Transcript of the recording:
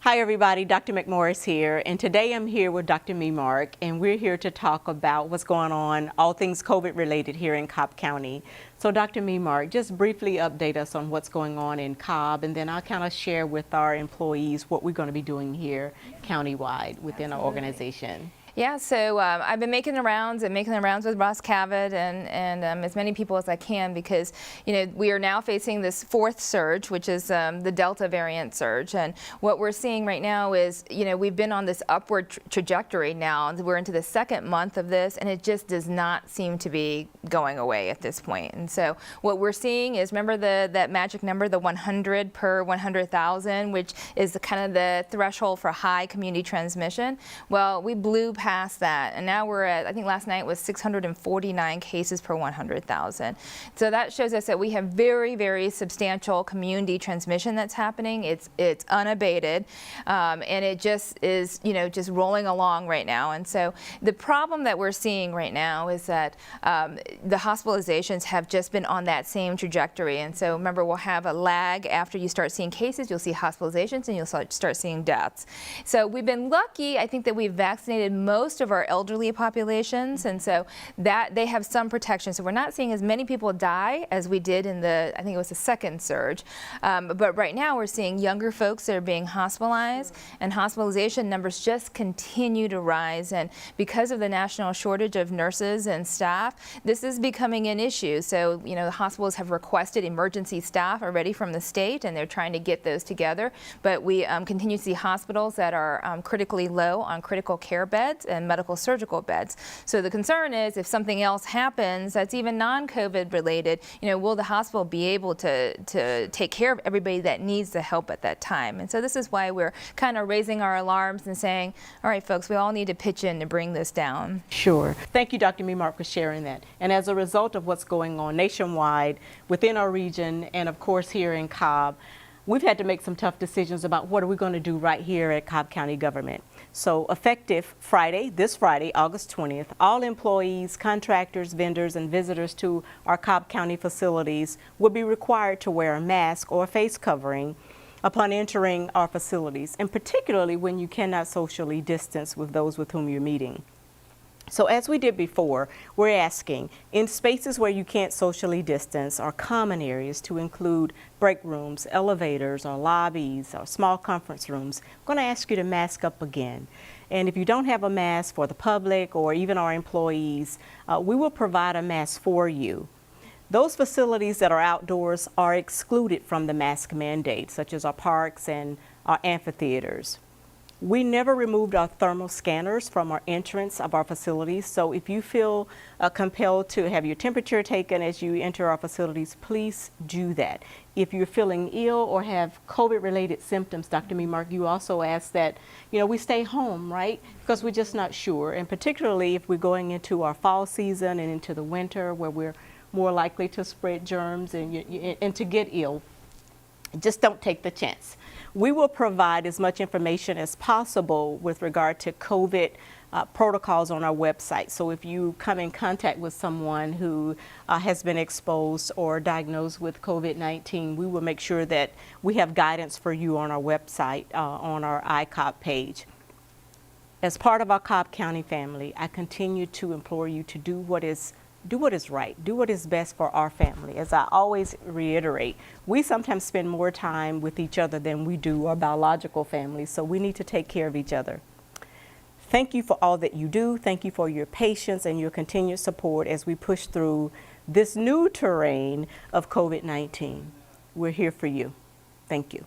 Hi everybody, Dr. McMorris here, and today I'm here with Dr. Memark, and we're here to talk about what's going on, all things COVID related here in Cobb County. So Dr. Memark, just briefly update us on what's going on in Cobb, and then I'll kind of share with our employees what we're going to be doing here countywide within our organization. Yeah, so I've been making the rounds with Ross Cavett and as many people as I can, because we are now facing this fourth surge, which is the Delta variant surge. And what we're seeing right now is, we've been on this upward trajectory now. We're into the second month of this, and it just does not seem to be going away at this point. And so what we're seeing is, remember that magic number, the 100 per 100,000, which is kind of the threshold for high community transmission. Well, we blew past that, and now we're at, I think last night was 649 cases per 100,000. So that shows us that we have very, very substantial community transmission that's happening. It's unabated, and it just is, just rolling along right now. And so the problem that we're seeing right now is that the hospitalizations have just been on that same trajectory. And so remember, we'll have a lag after you start seeing cases. You'll see hospitalizations, and you'll start seeing deaths. So we've been lucky, I think, that we've vaccinated most of our elderly populations, and so that they have some protection. So we're not seeing as many people die as we did in I think it was the second surge. But right now we're seeing younger folks that are being hospitalized, and hospitalization numbers just continue to rise. And because of the national shortage of nurses and staff, this is becoming an issue. So, the hospitals have requested emergency staff already from the state, and they're trying to get those together. But we continue to see hospitals that are critically low on critical care beds and medical surgical beds. So the concern is, if something else happens that's even non-COVID related, will the hospital be able to take care of everybody that needs the help at that time? And so this is why we're kind of raising our alarms and saying, all right, folks, we all need to pitch in to bring this down. Sure. Thank you, Dr. Memark, for sharing that. And as a result of what's going on nationwide, within our region, and of course here in Cobb, we've had to make some tough decisions about what are we going to do right here at Cobb County government. So effective this Friday, August 20th, all employees, contractors, vendors, and visitors to our Cobb County facilities will be required to wear a mask or a face covering upon entering our facilities, and particularly when you cannot socially distance with those with whom you're meeting. So as we did before, we're asking, in spaces where you can't socially distance or common areas, to include break rooms, elevators, or lobbies, or small conference rooms, I'm going to ask you to mask up again. And if you don't have a mask for the public or even our employees, we will provide a mask for you. Those facilities that are outdoors are excluded from the mask mandate, such as our parks and our amphitheaters. We never removed our thermal scanners from our entrance of our facilities, so if you feel compelled to have your temperature taken as you enter our facilities, please do that. If you're feeling ill or have COVID-related symptoms, Dr. Memark, you also ask that we stay home, right? Because we're just not sure, and particularly if we're going into our fall season and into the winter, where we're more likely to spread germs and to get ill. Just don't take the chance. We will provide as much information as possible with regard to COVID protocols on our website. So if you come in contact with someone who has been exposed or diagnosed with COVID-19, we will make sure that we have guidance for you on our website, on our iCobb page. As part of our Cobb County family, I continue to implore you to do what is right, do what is best for our family. As I always reiterate, we sometimes spend more time with each other than we do our biological family, so we need to take care of each other. Thank you for all that you do. Thank you for your patience and your continued support as we push through this new terrain of COVID-19. We're here for you. Thank you.